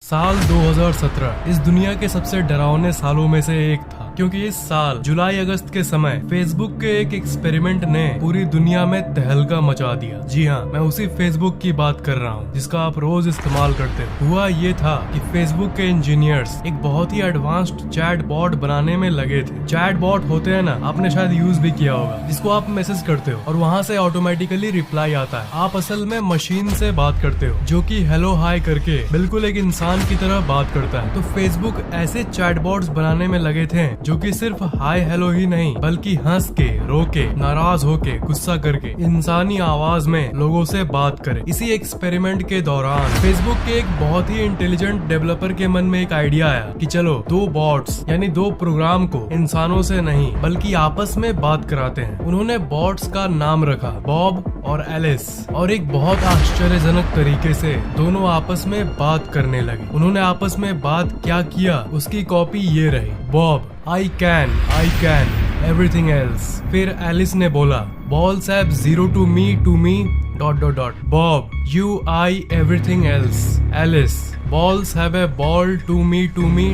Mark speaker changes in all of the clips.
Speaker 1: साल 2017 इस दुनिया के सबसे डरावने सालों में से एक था, क्योंकि इस साल जुलाई अगस्त के समय फेसबुक के एक एक्सपेरिमेंट ने पूरी दुनिया में तहलका मचा दिया। जी हाँ, मैं उसी फेसबुक की बात कर रहा हूँ जिसका आप रोज इस्तेमाल करते हो। हुआ ये था कि फेसबुक के इंजीनियर्स एक बहुत ही एडवांस्ड चैट बॉट बनाने में लगे थे। चैट बॉट होते हैं ना, आपने शायद यूज भी किया होगा, जिसको आप मैसेज करते हो और वहाँ से ऑटोमेटिकली रिप्लाई आता है। आप असल में मशीन से बात करते हो जो कि हेलो हाय करके बिल्कुल एक इंसान की तरह बात करता है। तो फेसबुक ऐसे चैटबॉट्स बनाने में लगे थे जो कि सिर्फ हाय हेलो ही नहीं, बल्कि हंस के, रो के, नाराज होके, गुस्सा करके इंसानी आवाज में लोगों से बात करे। इसी एक्सपेरिमेंट के दौरान फेसबुक के एक बहुत ही इंटेलिजेंट डेवलपर के मन में एक आइडिया आया कि चलो दो बॉट्स यानी दो प्रोग्राम को इंसानों से नहीं बल्कि आपस में बात कराते हैं। उन्होंने बॉट्स का नाम रखा बॉब और एलिस, और एक बहुत आश्चर्यजनक तरीके से दोनों आपस में बात करने लगे। उन्होंने आपस में बात क्या किया उसकी कॉपी ये रही। Bob, I can everything else. फिर एलिस ने बोला, balls have zero to me dot dot dot. Bob, you I everything else. Alice, balls have a ball to me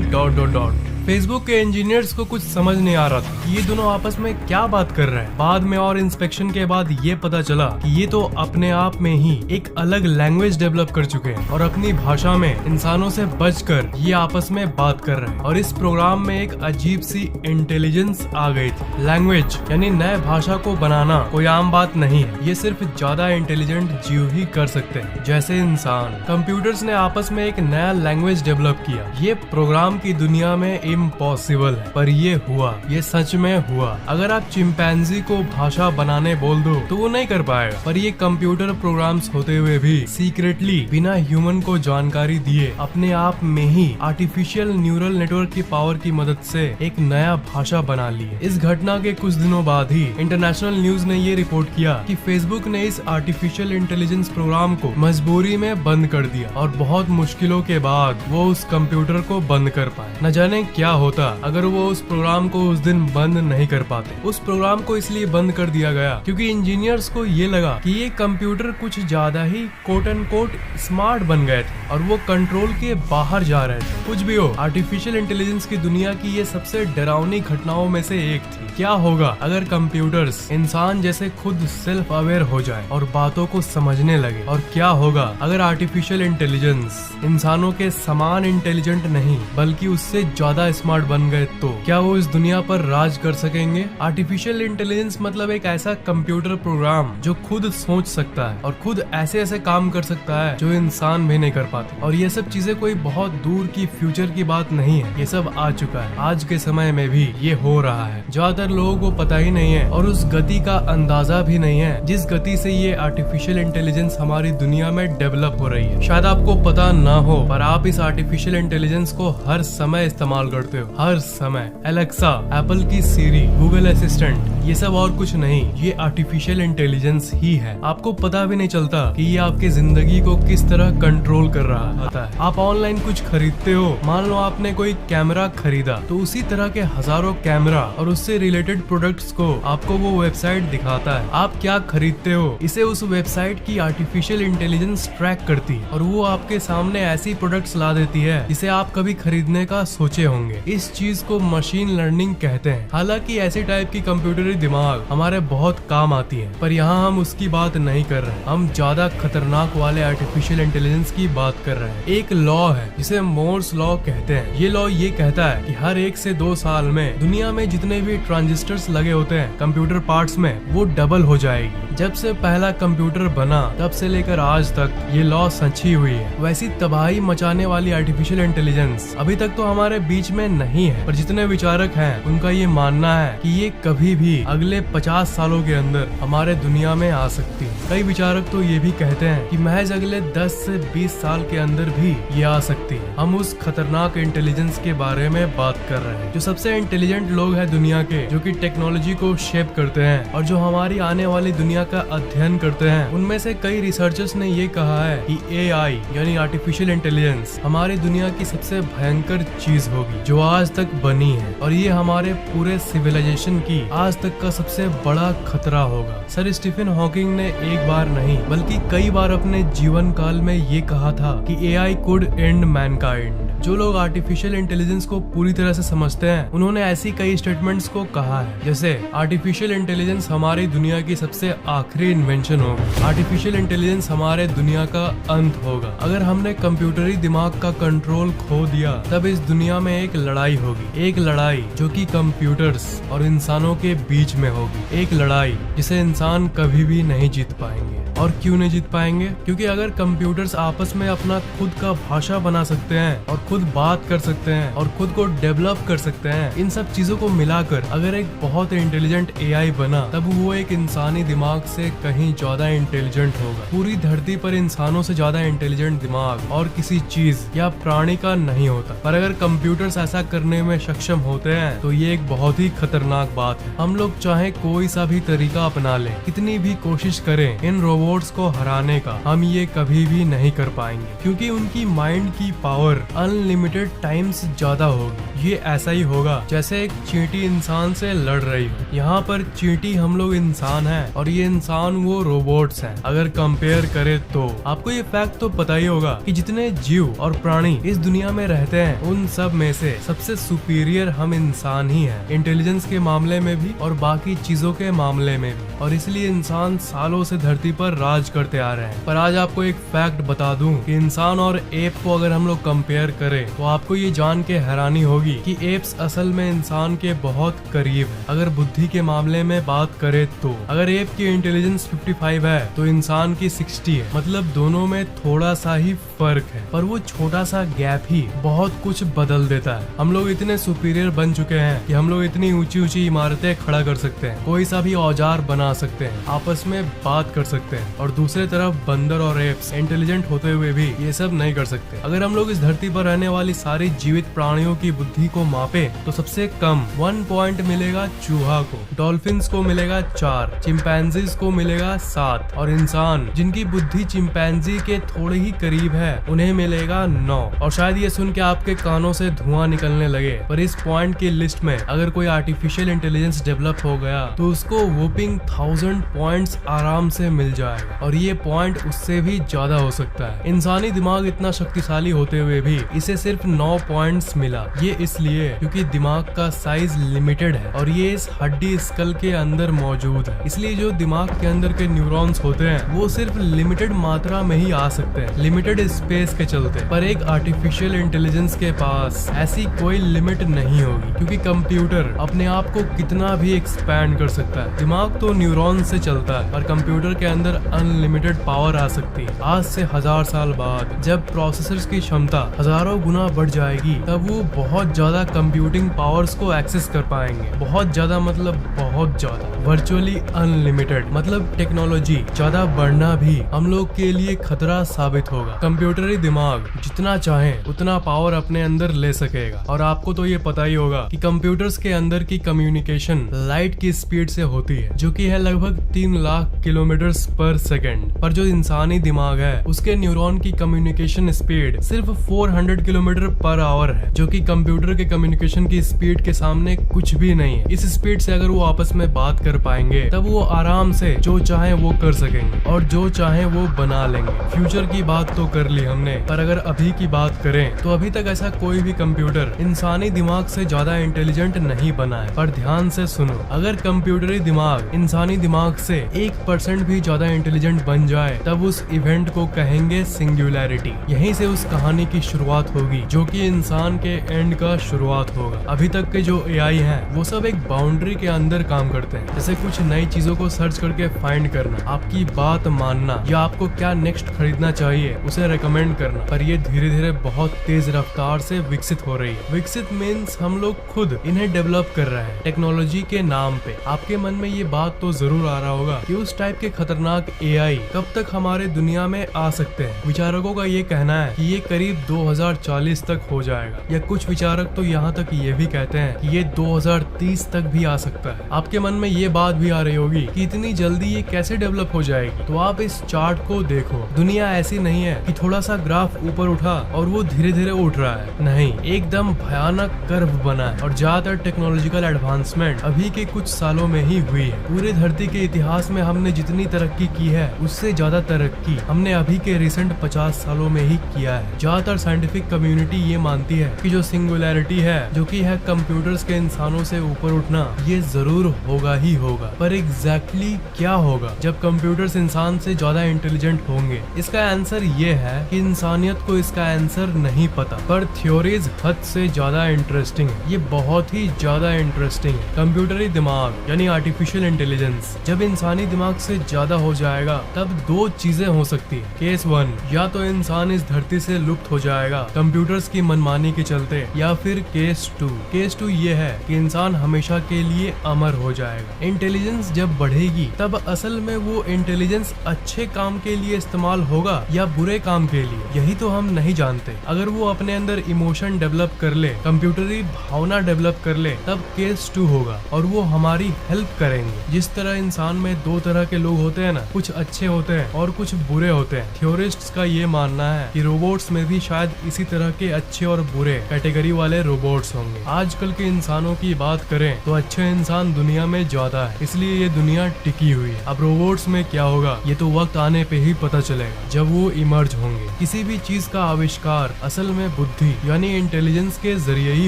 Speaker 1: dot dot dot. Facebook के engineers को कुछ समझ नहीं आ रहा था कि ये दोनों आपस में क्या बात कर रहे हैं। बाद में और इंस्पेक्शन के बाद ये पता चला कि ये तो अपने आप में ही एक अलग लैंग्वेज डेवलप कर चुके हैं और अपनी भाषा में इंसानों से बचकर ये आपस में बात कर रहे हैं। और इस प्रोग्राम में एक अजीब सी इंटेलिजेंस आ गई थी। लैंग्वेज यानी नए भाषा को बनाना कोई आम बात नहीं है। ये सिर्फ ज्यादा इंटेलिजेंट जीव ही कर सकते हैं, जैसे इंसान। कंप्यूटर्स ने आपस में एक नया लैंग्वेज डेवलप किया। ये प्रोग्राम की दुनिया में इम्पॉसिबल है, पर ये हुआ, ये सच में हुआ। अगर आप चिंपैंजी को भाषा बनाने बोल दो तो वो नहीं कर पाएगा, पर ये कंप्यूटर प्रोग्राम्स होते हुए भी सीक्रेटली बिना ह्यूमन को जानकारी दिए अपने आप में ही आर्टिफिशियल न्यूरल नेटवर्क की पावर की मदद से एक नया भाषा बना ली है। इस घटना के कुछ दिनों बाद ही इंटरनेशनल न्यूज ने ये रिपोर्ट किया कि फेसबुक ने इस आर्टिफिशियल इंटेलिजेंस प्रोग्राम को मजबूरी में बंद कर दिया और बहुत मुश्किलों के बाद वो उस कंप्यूटर को बंद कर पाए। न जाने क्या होता अगर वो उस प्रोग्राम को उस दिन बंद नहीं कर पाते। उस प्रोग्राम को इसलिए बंद कर दिया गया क्योंकि इंजीनियर्स को ये लगा कि ये कंप्यूटर कुछ ज्यादा ही कोट एंड कोट स्मार्ट बन गए थे और वो कंट्रोल के बाहर जा रहे थे। कुछ भी हो, आर्टिफिशियल इंटेलिजेंस की दुनिया की ये सबसे डरावनी घटनाओं में से एक थी। क्या होगा अगर कंप्यूटर्स इंसान जैसे खुद सेल्फ अवेयर हो जाए और बातों को समझने लगे? और क्या होगा अगर आर्टिफिशियल इंटेलिजेंस इंसानों के समान इंटेलिजेंट नहीं बल्कि उससे ज्यादा स्मार्ट बन गए? तो क्या वो इस दुनिया पर राज कर सकेंगे? आर्टिफिशियल इंटेलिजेंस मतलब एक ऐसा कंप्यूटर प्रोग्राम जो खुद सोच सकता है और खुद ऐसे ऐसे काम कर सकता है जो इंसान भी नहीं कर पाते। और ये सब चीजें कोई बहुत दूर की फ्यूचर की बात नहीं है, ये सब आ चुका है। आज के समय में भी ये हो रहा है। ज्यादातर लोगों को पता ही नहीं है और उस गति का अंदाजा भी नहीं है जिस गति से ये आर्टिफिशियल इंटेलिजेंस हमारी दुनिया में डेवलप हो रही है। शायद आपको पता ना हो, पर आप इस आर्टिफिशियल इंटेलिजेंस को हर समय इस्तेमाल करते हो, हर समय। एलेक्सा, एप्पल की सीरी, गूगल असिस्टेंट, ये सब और कुछ नहीं, ये आर्टिफिशियल इंटेलिजेंस ही है। आपको पता भी नहीं चलता कि ये आपकी जिंदगी को किस तरह कंट्रोल कर रहा है। आप ऑनलाइन कुछ खरीदते हो, मान लो आपने कोई कैमरा खरीदा, तो उसी तरह के हजारों कैमरा और उससे रिलेटेड प्रोडक्ट्स को आपको वो वेबसाइट दिखाता है। आप क्या खरीदते हो, इसे उस वेबसाइट की आर्टिफिशियल इंटेलिजेंस ट्रैक करती है और वो आपके सामने ऐसी प्रोडक्ट्स ला देती है जिसे आप कभी खरीदने का सोचे होंगे। इस चीज को मशीन लर्निंग कहते हैं। हालांकि ऐसी टाइप की कंप्यूटरी दिमाग हमारे बहुत काम आती है, पर यहाँ हम उसकी बात नहीं कर रहे। हम ज्यादा खतरनाक वाले आर्टिफिशियल इंटेलिजेंस की बात कर रहे हैं। एक लॉ है जिसे मोर्स लॉ कहते हैं। ये लॉ ये कहता है कि हर 1 से 2 साल में दुनिया में जितने भी ट्रांजिस्टर्स लगे होते हैं कंप्यूटर पार्ट्स में, वो डबल हो जाएगी। जब से पहला कंप्यूटर बना तब से लेकर आज तक ये लॉ सच्ची हुई है। वैसी तबाही मचाने वाली आर्टिफिशियल इंटेलिजेंस अभी तक तो हमारे बीच में नहीं है, पर जितने विचारक हैं उनका ये मानना है कि ये कभी भी अगले 50 सालों के अंदर हमारे दुनिया में आ सकती है। कई विचारक तो ये भी कहते हैं कि महज अगले 10 से 20 साल के अंदर भी ये आ सकती है। हम उस खतरनाक इंटेलिजेंस के बारे में बात कर रहे हैं। जो सबसे इंटेलिजेंट लोग हैं दुनिया के, जो कि टेक्नोलॉजी को शेप करते हैं और जो हमारी आने वाली दुनिया का अध्ययन करते हैं, उनमें से कई रिसर्चर्स ने ये कहा है कि AI यानी आर्टिफिशियल इंटेलिजेंस हमारी दुनिया की सबसे भयंकर चीज होगी जो आज तक बनी है, और ये हमारे पूरे सिविलाइजेशन की आज तक का सबसे बड़ा खतरा होगा। सर स्टीफन हॉकिंग ने एक बार नहीं बल्कि कई बार अपने जीवन काल में ये कहा था था कि AI could end mankind। जो लोग आर्टिफिशियल इंटेलिजेंस को पूरी तरह से समझते हैं उन्होंने ऐसी कई स्टेटमेंट्स को कहा है, जैसे आर्टिफिशियल इंटेलिजेंस हमारी दुनिया की सबसे आखिरी इन्वेंशन होगा, आर्टिफिशियल इंटेलिजेंस हमारे दुनिया का अंत होगा, अगर हमने कंप्यूटरी दिमाग का कंट्रोल खो दिया तब इस दुनिया में एक लड़ाई होगी, एक लड़ाई जो कि कंप्यूटर्स और इंसानों के बीच में होगी, एक लड़ाई जिसे इंसान कभी भी नहीं जीत पाएंगे। और क्यों नहीं जीत पाएंगे? क्योंकि अगर कंप्यूटर्स आपस में अपना खुद का भाषा बना सकते हैं और खुद बात कर सकते हैं और खुद को डेवलप कर सकते हैं, इन सब चीजों को मिलाकर अगर एक बहुत इंटेलिजेंट AI बना तब वो एक इंसानी दिमाग से कहीं ज्यादा इंटेलिजेंट होगा। पूरी धरती पर इंसानों से ज्यादा इंटेलिजेंट दिमाग और किसी चीज या प्राणी का नहीं होता, पर अगर कंप्यूटर्स ऐसा करने में सक्षम होते हैं तो ये एक बहुत ही खतरनाक बात है। हम लोग चाहे कोई सा भी तरीका अपना लें, कितनी भी कोशिश करें इन रोबोट्स को हराने का, हम ये कभी भी नहीं कर पाएंगे, क्योंकि उनकी माइंड की पावर अनलिमिटेड टाइम्स ज्यादा होगी। ये ऐसा ही होगा जैसे एक चींटी इंसान से लड़ रही हो। यहाँ पर चींटी हम लोग इंसान हैं और ये इंसान वो रोबोट्स हैं। अगर कंपेयर करें तो आपको ये फैक्ट तो पता ही होगा कि जितने जीव और प्राणी इस दुनिया में रहते हैं उन सब में से सबसे सुपीरियर हम इंसान ही हैं, इंटेलिजेंस के मामले में भी और बाकी चीजों के मामले में भी। और इसलिए इंसान सालों से धरती पर राज करते आ रहे हैं। पर आज आपको एक फैक्ट बता दूं कि इंसान और एप को अगर हम लोग कंपेयर करें तो आपको ये जान के हैरानी होगी कि एप्स असल में इंसान के बहुत करीब है। अगर बुद्धि के मामले में बात करें तो अगर एप की इंटेलिजेंस 55 है तो इंसान की 60 है, मतलब दोनों में थोड़ा सा ही फर्क है, पर वो छोटा सा गैप ही बहुत कुछ बदल देता है। हम लोग इतने सुपीरियर बन चुके हैं कि हम लोग इतनी ऊंची ऊंची इमारतें खड़ा कर सकते हैं, कोई सा भी औजार बना सकते हैं, आपस में बात कर सकते हैं, और दूसरी तरफ बंदर और एप्स इंटेलिजेंट होते हुए भी ये सब नहीं कर सकते। अगर हम लोग इस धरती पर रहने वाली सारी जीवित प्राणियों की बुद्धि को मापे तो सबसे कम 1 पॉइंट मिलेगा चूहा को, डॉल्फिन्स को मिलेगा 4, चिंपैंजीज को मिलेगा 7 और इंसान जिनकी बुद्धि चिंपैंजी के थोड़े ही करीब है उन्हें मिलेगा 9। और शायद ये सुन के आपके कानों से धुआं निकलने लगे, पर इस पॉइंट की लिस्ट में अगर कोई आर्टिफिशियल इंटेलिजेंस डेवलप हो गया तो उसको वोपिंग 1000 पॉइंट्स आराम से मिल जाएगा, और ये पॉइंट उससे भी ज्यादा हो सकता है। इंसानी दिमाग इतना शक्तिशाली होते हुए भी इसे सिर्फ 9 पॉइंट्स मिला। ये इसलिए क्योंकि दिमाग का साइज लिमिटेड है और ये इस हड्डी स्कल के अंदर मौजूद है, इसलिए जो दिमाग के अंदर के न्यूरॉन्स होते हैं वो सिर्फ लिमिटेड मात्रा में ही आ सकते हैं, लिमिटेड स्पेस के चलते। पर एक आर्टिफिशियल इंटेलिजेंस के पास ऐसी कोई लिमिट नहीं होगी, क्योंकि कंप्यूटर अपने आप को कितना भी एक्सपैंड कर सकता है। दिमाग तो न्यूरॉन से चलता है, पर कंप्यूटर के अंदर अनलिमिटेड पावर आ सकती है। आज से 1000 साल बाद जब प्रोसेसर्स की क्षमता हजारों गुना बढ़ जाएगी तब वो बहुत ज्यादा कंप्यूटिंग पावर्स को एक्सेस कर पाएंगे। बहुत ज्यादा मतलब बहुत ज्यादा, वर्चुअली अनलिमिटेड। मतलब टेक्नोलॉजी ज्यादा बढ़ना भी हम लोग के लिए खतरा साबित होगा। कंप्यूटरी दिमाग जितना चाहे उतना पावर अपने अंदर ले सकेगा, और आपको तो ये पता ही होगा कि कंप्यूटर्स के अंदर की कम्युनिकेशन लाइट की स्पीड से होती है, जो कि है लगभग 3 लाख किलोमीटर पर सेकेंड। पर जो इंसानी दिमाग है उसके न्यूरॉन की कम्युनिकेशन स्पीड सिर्फ 400 किलोमीटर पर आवर है, जो कि कंप्यूटर के कम्युनिकेशन की स्पीड के सामने कुछ भी नहीं है। इस स्पीड से अगर वो आपस में बात कर पाएंगे तब वो आराम से जो चाहे वो कर सकेंगे और जो चाहे वो बना लेंगे। फ्यूचर की बात तो कर ली हमने, पर अगर अभी की बात करें तो अभी तक ऐसा कोई भी कंप्यूटर इंसानी दिमाग से ज्यादा इंटेलिजेंट नहीं बना है। पर ध्यान से सुनो, अगर कंप्यूटरी दिमाग इंसानी दिमाग से 1% भी ज्यादा इंटेलिजेंट बन जाए तब उस इवेंट को कहेंगे सिंगुलैरिटी। यहीं से उस कहानी की शुरुआत होगी जो कि इंसान के एंड का शुरुआत होगा। अभी तक के जो AI हैं वो सब एक बाउंड्री के अंदर काम करते हैं, जैसे कुछ नई चीजों को सर्च करके फाइंड करना, आपकी बात मानना, या आपको क्या नेक्स्ट खरीदना चाहिए उसे रेकमेंड करना। पर ये धीरे धीरे बहुत तेज रफ्तार से विकसित हो रही है। विकसित मीन्स हम लोग खुद इन्हें डेवलप कर रहे हैं टेक्नोलॉजी के नाम पे। आपके मन में ये बात तो जरूर आ रहा होगा कि उस टाइप के खतरनाक AI कब तक हमारे दुनिया में आ सकते हैं। विचारकों का ये कहना है कि ये करीब 2040 तक हो जाएगा, या कुछ विचारक कारक तो यहाँ तक ये भी कहते हैं कि ये 2030 तक भी आ सकता है। आपके मन में ये बात भी आ रही होगी कि इतनी जल्दी ये कैसे डेवलप हो जाएगी, तो आप इस चार्ट को देखो। दुनिया ऐसी नहीं है कि थोड़ा सा ग्राफ ऊपर उठा और वो धीरे धीरे उठ रहा है, नहीं, एकदम भयानक कर्व बना है। और ज्यादातर टेक्नोलॉजिकल एडवांसमेंट अभी के कुछ सालों में ही हुई है। पूरे धरती के इतिहास में हमने जितनी तरक्की की है उससे ज्यादा तरक्की हमने अभी के रिसेंट 50 सालों में ही किया है। ज्यादातर साइंटिफिक कम्युनिटी ये मानती है कि जो सिंगुलैरिटी है, जो कि है कंप्यूटर्स के इंसानों से ऊपर उठना, ये जरूर होगा ही होगा। पर एग्जैक्टली क्या होगा जब कंप्यूटर्स इंसान से ज्यादा इंटेलिजेंट होंगे? इसका आंसर ये है कि इंसानियत को इसका आंसर नहीं पता, पर थ्योरीज हद से ज्यादा इंटरेस्टिंग है। ये बहुत ही ज्यादा इंटरेस्टिंग है। कंप्यूटरी दिमाग यानी आर्टिफिशियल इंटेलिजेंस जब इंसानी दिमाग से ज्यादा हो जाएगा तब दो चीजें हो सकती है। केस 1, या तो इंसान इस धरती से लुप्त हो जाएगा कंप्यूटर्स की मनमानी के चलते, या फिर केस 2 ये है कि इंसान हमेशा के लिए अमर हो जाएगा। इंटेलिजेंस जब बढ़ेगी तब असल में वो इंटेलिजेंस अच्छे काम के लिए इस्तेमाल होगा या बुरे काम के लिए, यही तो हम नहीं जानते। अगर वो अपने अंदर इमोशन डेवलप कर ले, कंप्यूटरी भावना डेवलप कर ले, तब केस 2 होगा और वो हमारी हेल्प करेंगे। जिस तरह इंसान में दो तरह के लोग होते हैं ना, कुछ अच्छे होते हैं और कुछ बुरे होते हैं। थ्योरिस्ट्स का ये मानना है कि रोबोट्स में भी शायद इसी तरह के अच्छे और बुरे कैटेगरी वाले रोबोट्स होंगे। आजकल के इंसानों की बात करें तो अच्छे इंसान दुनिया में ज्यादा है, इसलिए ये दुनिया टिकी हुई है। अब रोबोट्स में क्या होगा ये तो वक्त आने पे ही पता चलेगा, जब वो इमर्ज होंगे। किसी भी चीज का आविष्कार असल में बुद्धि यानी इंटेलिजेंस के जरिए ही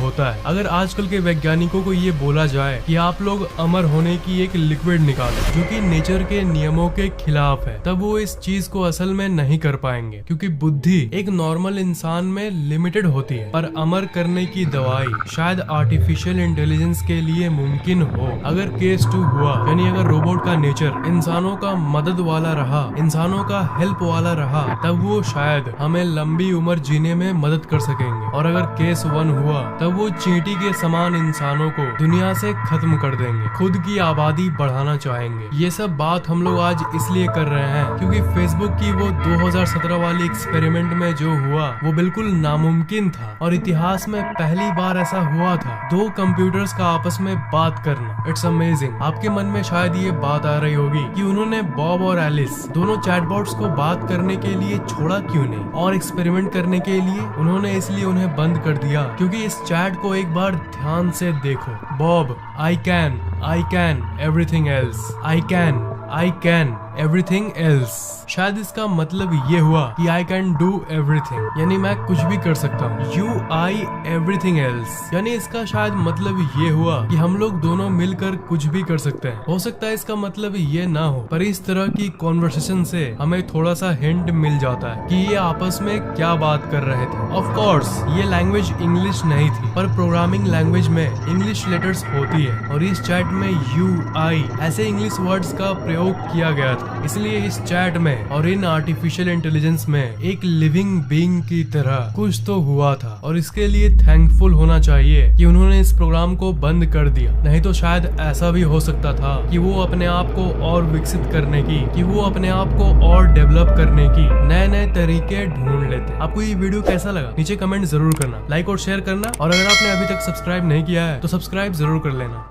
Speaker 1: होता है। अगर आजकल के वैज्ञानिकों को ये बोला जाए कि आप लोग अमर होने की एक लिक्विड निकालो जो कि नेचर के नियमों के खिलाफ है, तब वो इस चीज को असल में नहीं कर पाएंगे, क्योंकि बुद्धि एक नॉर्मल इंसान में लिमिटेड होती है। पर अमर करने की दवाई शायद आर्टिफिशियल इंटेलिजेंस के लिए मुमकिन हो। अगर केस 2 हुआ, यानी अगर रोबोट का नेचर इंसानों का मदद वाला रहा, इंसानों का हेल्प वाला रहा, तब वो शायद हमें लंबी उम्र जीने में मदद कर सकेंगे। और अगर केस 1 हुआ, तब वो चींटी के समान इंसानों को दुनिया से खत्म कर देंगे, खुद की आबादी बढ़ाना चाहेंगे। ये सब बात हम लोग आज इसलिए कर रहे हैं क्योंकि फेसबुक की वो 2017 वाली एक्सपेरिमेंट में जो हुआ वो बिल्कुल नामुमकिन था और इतिहास में पहली बार ऐसा हुआ था, दो कंप्यूटर्स का आपस में बात करना। It's amazing. आपके मन में शायद ये बात आ रही होगी कि उन्होंने बॉब और एलिस दोनों चैटबॉट्स को बात करने के लिए छोड़ा क्यों नहीं, और एक्सपेरिमेंट करने के लिए उन्होंने इसलिए उन्हें बंद कर दिया क्योंकि इस चैट को एक बार ध्यान से देखो। Bob, I can everything else, I can everything else. शायद इसका मतलब ये हुआ कि आई कैन डू एवरीथिंग, यानी मैं कुछ भी कर सकता हूँ। यू आई एवरीथिंग एल्स, यानी इसका शायद मतलब ये हुआ कि हम लोग दोनों मिलकर कुछ भी कर सकते हैं। हो सकता है इसका मतलब ये ना हो, पर इस तरह की कॉन्वर्सेशन से हमें थोड़ा सा हिंट मिल जाता है कि ये आपस में क्या बात कर रहे थे। ऑफ कोर्स ये लैंग्वेज इंग्लिश नहीं थी, पर प्रोग्रामिंग लैंग्वेज में इंग्लिश लेटर्स होती है और इस चैट में यू आई ऐसे इंग्लिश वर्ड्स का प्रयोग किया गया था। इसलिए इस चैट में और इन आर्टिफिशियल इंटेलिजेंस में एक लिविंग बीइंग की तरह कुछ तो हुआ था, और इसके लिए थैंकफुल होना चाहिए कि उन्होंने इस प्रोग्राम को बंद कर दिया। नहीं तो शायद ऐसा भी हो सकता था कि वो अपने आप को और विकसित करने की, कि वो अपने आप को और डेवलप करने की नए नए तरीके ढूंढ लेते। आपको ये वीडियो कैसा लगा नीचे कमेंट जरूर करना, लाइक और शेयर करना, और अगर आपने अभी तक सब्सक्राइब नहीं किया है तो सब्सक्राइब जरूर कर लेना।